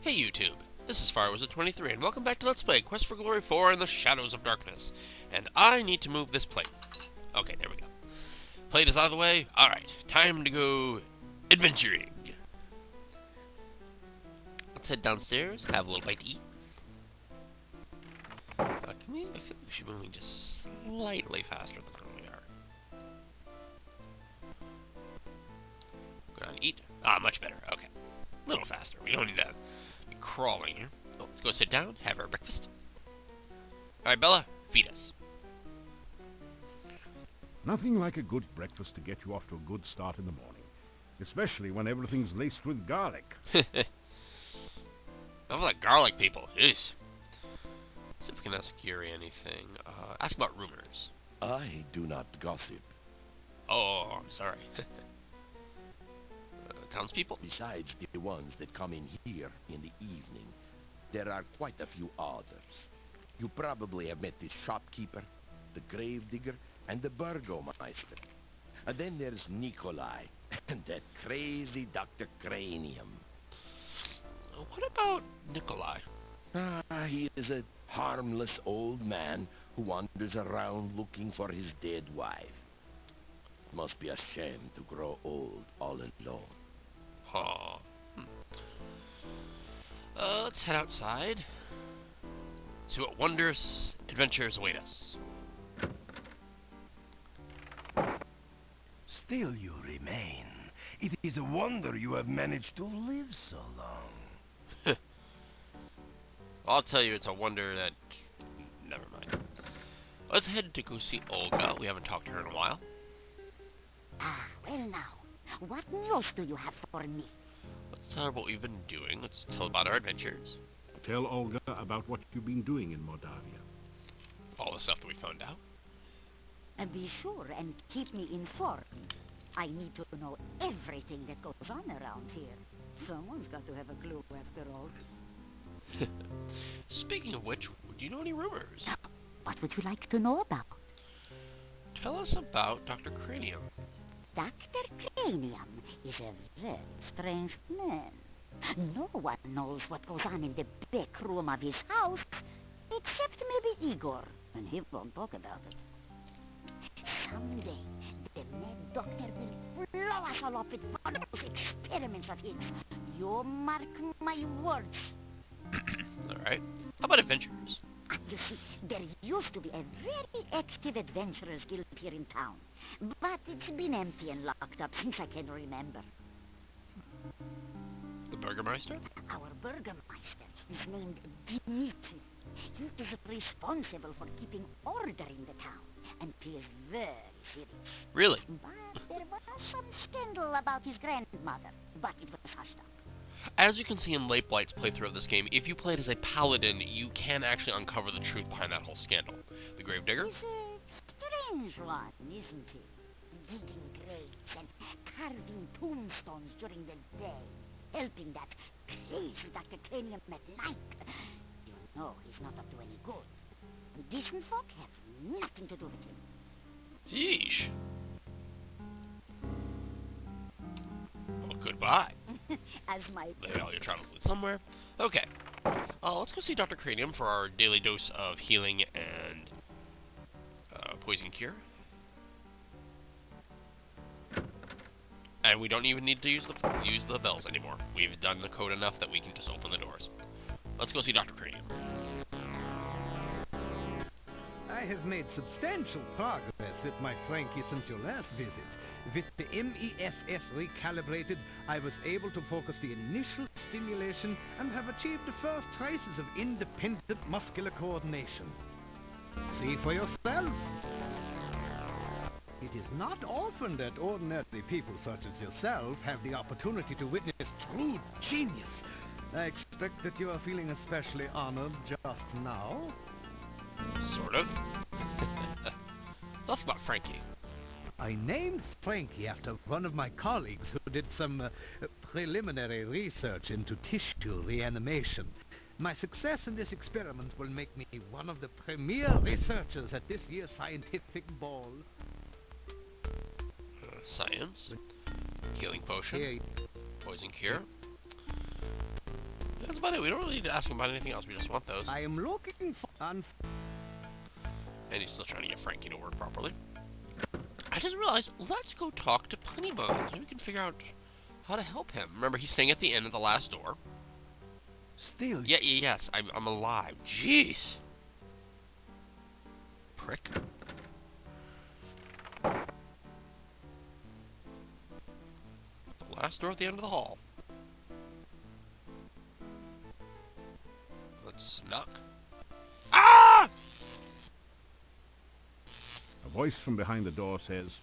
Hey YouTube, this is Firewizard23 and welcome back to Let's Play Quest for Glory 4 in the Shadows of Darkness. And I need to move this plate. Okay, there we go. Plate is out of the way. Alright, time to go adventuring. Let's head downstairs, have a little bite to eat. I feel like we should be moving just slightly faster than we are. Go down and eat. Ah, much better. Okay. A little faster. We don't need to be crawling here. Oh, let's go sit down, have our breakfast. Alright, Bella, feed us. Nothing like a good breakfast to get you off to a good start in the morning. Especially when everything's laced with garlic. Enough of that garlic, people. Jeez. Let's see if we can ask Yuri anything. Ask about rumors. I do not gossip. Oh, I'm sorry. Townspeople? Besides the ones that come in here in the evening, there are quite a few others. You probably have met the shopkeeper, the gravedigger, and the burgomeister. And then there's Nikolai, and that crazy Dr. Cranium. What about Nikolai? He is a harmless old man who wanders around looking for his dead wife. It must be a shame to grow old all alone. Aw. Let's head outside. See what wondrous adventures await us. Still you remain. It is a wonder you have managed to live so long. I'll tell you, it's a wonder that... Never mind. Let's head to go see Olga. We haven't talked to her in a while. Well now, what news do you have for me? Let's tell her what we've been doing. Let's tell about our adventures. Tell Olga about what you've been doing in Moldavia. All the stuff that we found out. And be sure and keep me informed. I need to know everything that goes on around here. Someone's got to have a clue after all. Speaking of which, do you know any rumors? What would you like to know about? Tell us about Dr. Cranium. Dr. Cranium is a very strange man. No one knows what goes on in the back room of his house, except maybe Igor, and he won't talk about it. Someday, the mad doctor will blow us all up with one of those experiments of his. You mark my words. Alright. How about adventures? You see, there used to be a very active adventurers guild here in town, but it's been empty and locked up since I can remember. The Burgermeister? Our burgomeister is named Dimitri. He is responsible for keeping order in the town, and he is very serious. Really? But there was some scandal about his grandmother, but it was hushed up. As you can see in Late Blight's playthrough of this game, if you played as a paladin, you can actually uncover the truth behind that whole scandal. The Gravedigger? He's a strange one, isn't he? Digging graves and carving tombstones during the day, helping that crazy Dr. Cranium at night. You know he's not up to any good. Decent folk have nothing to do with him. Yeesh. Well, goodbye. As my... Maybe all your travels lead somewhere. Okay. Let's go see Dr. Cranium for our daily dose of healing and poison cure. And we don't even need to use the bells anymore. We've done the code enough that we can just open the doors. Let's go see Dr. Cranium. I have made substantial progress with my Frankie since your last visit. With the MESS recalibrated, I was able to focus the initial stimulation and have achieved the first traces of independent muscular coordination. See for yourself. It is not often that ordinary people such as yourself have the opportunity to witness true genius. I expect that you are feeling especially honored just now. Sort of. Let's talk about Frankie. I named Frankie after one of my colleagues who did some preliminary research into tissue reanimation. My success in this experiment will make me one of the premier researchers at this year's scientific ball. Science. Healing potion. Poison cure. That's about it. We don't really need to ask him about anything else. We just want those. I am looking for And he's still trying to get Frankie to work properly. I just realized, let's go talk to Punny Bones. Maybe we can figure out how to help him. Remember, he's staying at the end of the last door. Still, Yes, I'm alive. Jeez. Prick. The last door at the end of the hall. Let's knock. Ah! A voice from behind the door says,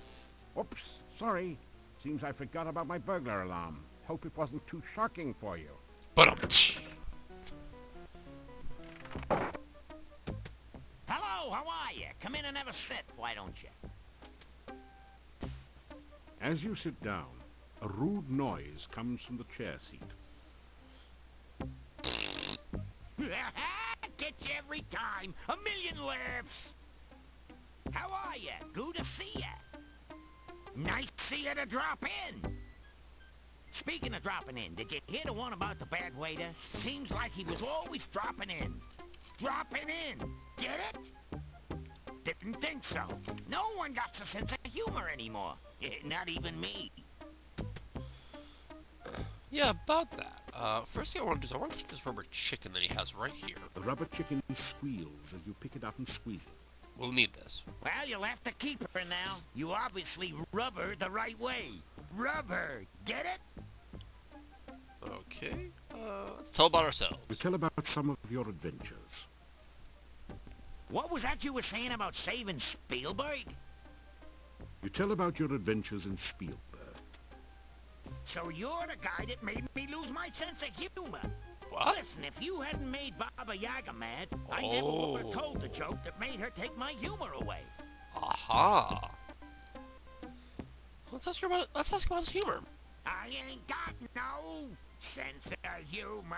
"Oops, sorry. Seems I forgot about my burglar alarm. Hope it wasn't too shocking for you." Hello, how are you? Come in and have a sit, why don't you? As you sit down, a rude noise comes from the chair seat. Gets you every time. A million laughs. How are you? Good to see you. Nice to see you to drop in. Speaking of dropping in, did you hear the one about the bad waiter? Seems like he was always dropping in. Dropping in. Get it? Didn't think so. No one got a sense of humor anymore. Not even me. Yeah, about that. First thing I want to do is I want to take this rubber chicken that he has right here. The rubber chicken squeals as you pick it up and squeeze it. We'll need this. Well, you'll have to keep her now. You obviously rub her the right way. Rubber. Get it? Okay. Let's tell about ourselves. We tell about some of your adventures. What was that you were saying about saving Spielberg? You tell about your adventures in Spielberg. So you're the guy that made me lose my sense of humor. What? Listen, if you hadn't made Baba Yaga mad, I never would have told the joke that made her take my humor away. Aha. Let's ask about his humor. I ain't got no sense of humor.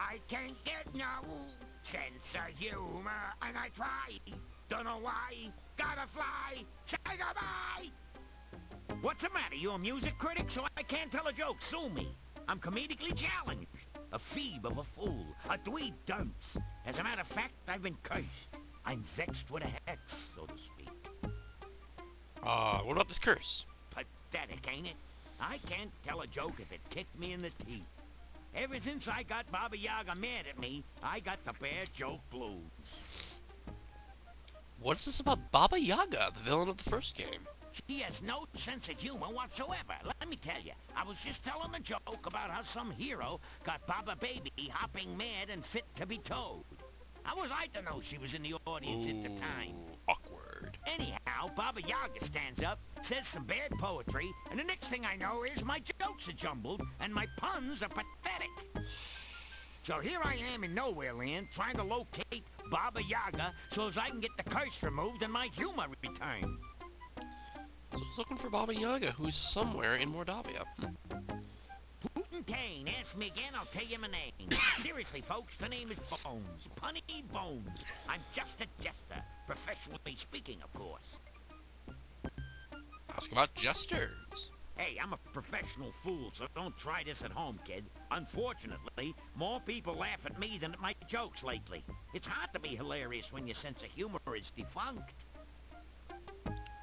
I can't get no sense of humor, and I try. Don't know why. Gotta fly. Say goodbye. What's the matter? You a music critic, so I can't tell a joke? Sue me. I'm comedically challenged. A phoebe of a fool. A dweeb dunce. As a matter of fact, I've been cursed. I'm vexed with a hex, so to speak. What about this curse? Pathetic, ain't it? I can't tell a joke if it kicked me in the teeth. Ever since I got Baba Yaga mad at me, I got the bad joke blues. What is this about Baba Yaga, the villain of the first game? She has no sense of humor whatsoever. Let me tell you, I was just telling a joke about how some hero got Baba Baby hopping mad and fit to be towed. How was I to know she was in the audience at the time? Awkward. Anyhow, Baba Yaga stands up, says some bad poetry, and the next thing I know is my jokes are jumbled and my puns are pathetic. So here I am in Nowhere Land trying to locate Baba Yaga so as I can get the curse removed and my humor returned. So he's looking for Baba Yaga, who's somewhere in Mordavia. Putin Kane, ask me again, I'll tell you my name. Seriously, folks, the name is Bones. Punny Bones. I'm just a jester. Professionally speaking, of course. Ask about jesters. Hey, I'm a professional fool, so don't try this at home, kid. Unfortunately, more people laugh at me than at my jokes lately. It's hard to be hilarious when your sense of humor is defunct.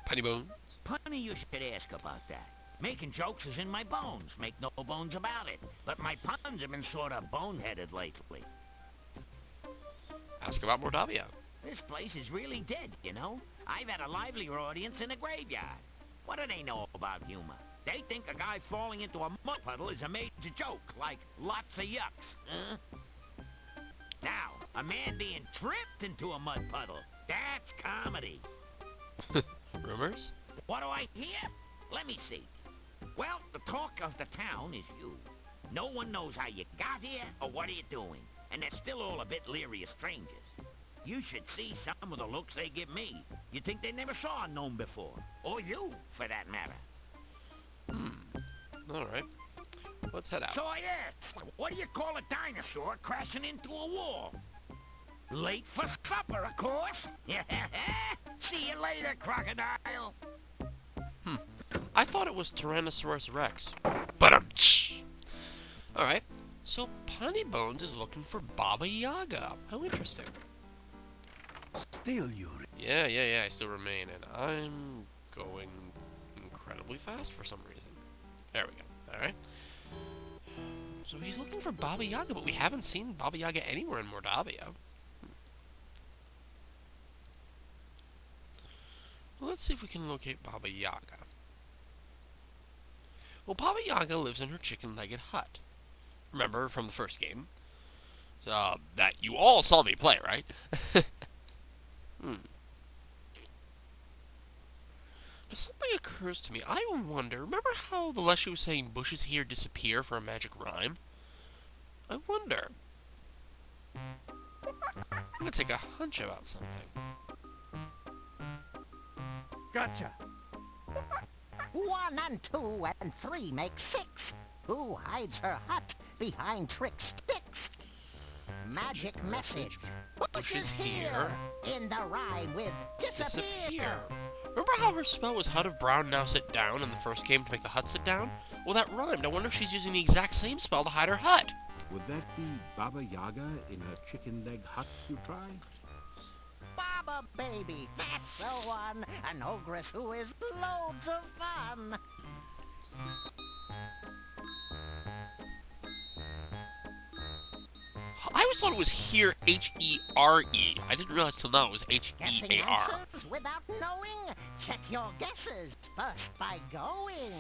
Punny Bones. Punny, you should ask about that. Making jokes is in my bones, make no bones about it. But my puns have been sort of boneheaded lately. Ask about Mordavia. This place is really dead, you know? I've had a livelier audience in a graveyard. What do they know about humor? They think a guy falling into a mud puddle is a major joke, like lots of yucks, huh? Now, a man being tripped into a mud puddle, that's comedy. Rumors? What do I hear? Let me see. Well, the talk of the town is you. No one knows how you got here or what are you doing, and they're still all a bit leery of strangers. You should see some of the looks they give me. You'd think they never saw a gnome before. Or you, for that matter. Alright. Let's head out. So I asked, what do you call a dinosaur crashing into a wall? Late for supper, of course. See you later, crocodile. I thought it was Tyrannosaurus Rex. But Alright. So Punny Bones is looking for Baba Yaga. How interesting. Still, you... Yeah, I still remain, and I'm going incredibly fast for some reason. There we go. Alright. So he's looking for Baba Yaga, but we haven't seen Baba Yaga anywhere in Mordavia. Well, let's see if we can locate Baba Yaga. Well, Baba Yaga lives in her chicken-legged hut. Remember from the first game? That you all saw me play, right? But something occurs to me. I wonder, remember how the Leshy was saying bushes here disappear for a magic rhyme? I wonder. I'm gonna take a hunch about something. Gotcha. 1 and 2 and 3 make 6. Who hides her hut behind trick sticks? Magic message. Bushes here. In the rhyme with disappear. Remember how her spell was Hut of Brown now sit down in the first game to make the hut sit down? Well, that rhymed. I wonder if she's using the exact same spell to hide her hut. Would that be Baba Yaga in her chicken leg hut you try? Baba baby, that's the one. An ogress who is loads of fun. I always thought it was here, H-E-R-E. I didn't realize till now it was Guessing H-E-A-R. answers without knowing? Check your guesses first by going.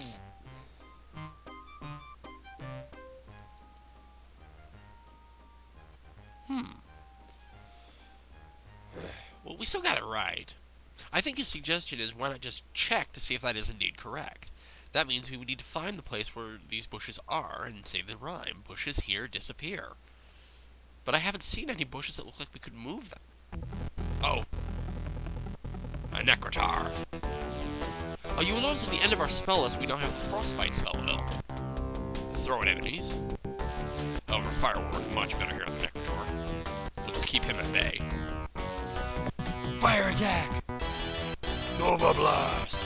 Well, we still got it right. I think his suggestion is why not just check to see if that is indeed correct. That means we would need to find the place where these bushes are and say the rhyme. Bushes here disappear. But I haven't seen any bushes that look like we could move them. Oh. A Necrotar. Oh, you will notice at the end of our spell list we don't have the Frostbite spell available. Throw at enemies. However, fire will work much better here on the Necrotar. We'll just keep him at bay. Fire attack! Nova Blast!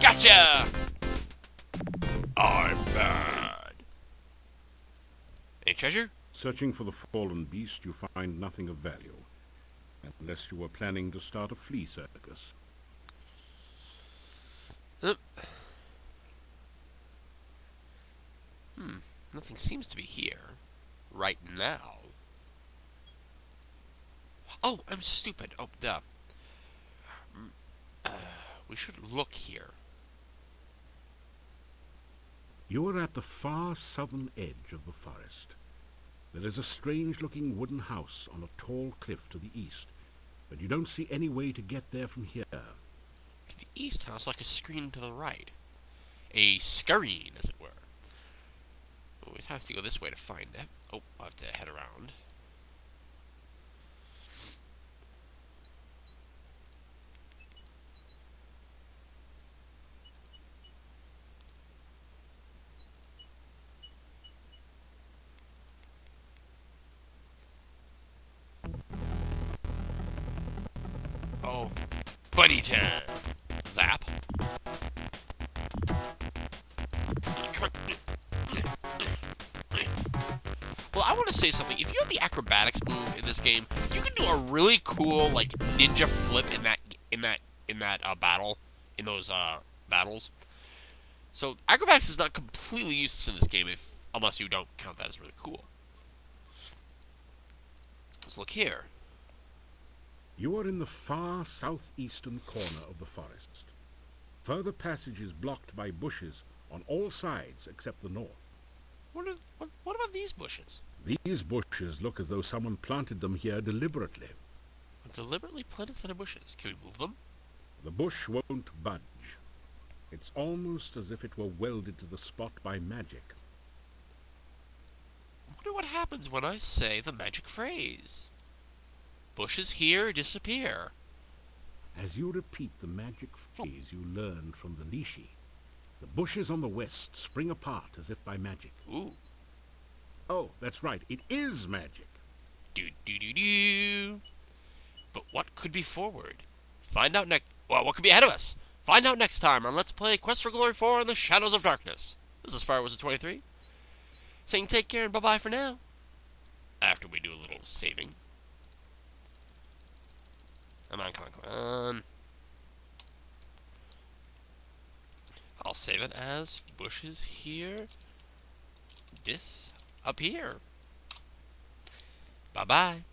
Gotcha! I'm bad. Any treasure? Searching for the fallen beast, you find nothing of value. Unless you were planning to start a flea circus. Nothing seems to be here. Right now. Oh, I'm stupid. Oh, duh. We should look here. You are at the far southern edge of the forest. There is a strange-looking wooden house on a tall cliff to the east, but you don't see any way to get there from here. To the east house, like a screen to the right. A screen, as it were. Well, we'd have to go this way to find it. Oh, I'll have to head around. Oh, buddy time. Zap. Well, I want to say something. If you have the acrobatics move in this game, you can do a really cool like ninja flip in that battle, in those battles. So acrobatics is not completely useless in this game, unless you don't count that as really cool. Let's look here. You are in the far southeastern corner of the forest. Further passage is blocked by bushes on all sides except the north. What about these bushes? These bushes look as though someone planted them here deliberately. A deliberately planted set of bushes. Can we move them? The bush won't budge. It's almost as if it were welded to the spot by magic. I wonder what happens when I say the magic phrase. Bushes here disappear. As you repeat the magic phrase you learned from the Lishi, the bushes on the west spring apart as if by magic. Ooh. Oh, that's right. It is magic. Do. But what could be forward? Find out next. Well, what could be ahead of us? Find out next time on Let's Play Quest for Glory 4 in the Shadows of Darkness. This is Firewizard23 saying take care and bye-bye for now. After we do a little saving. Come on, come on, come on. I'll save it as bushes here. This up here. Bye-bye.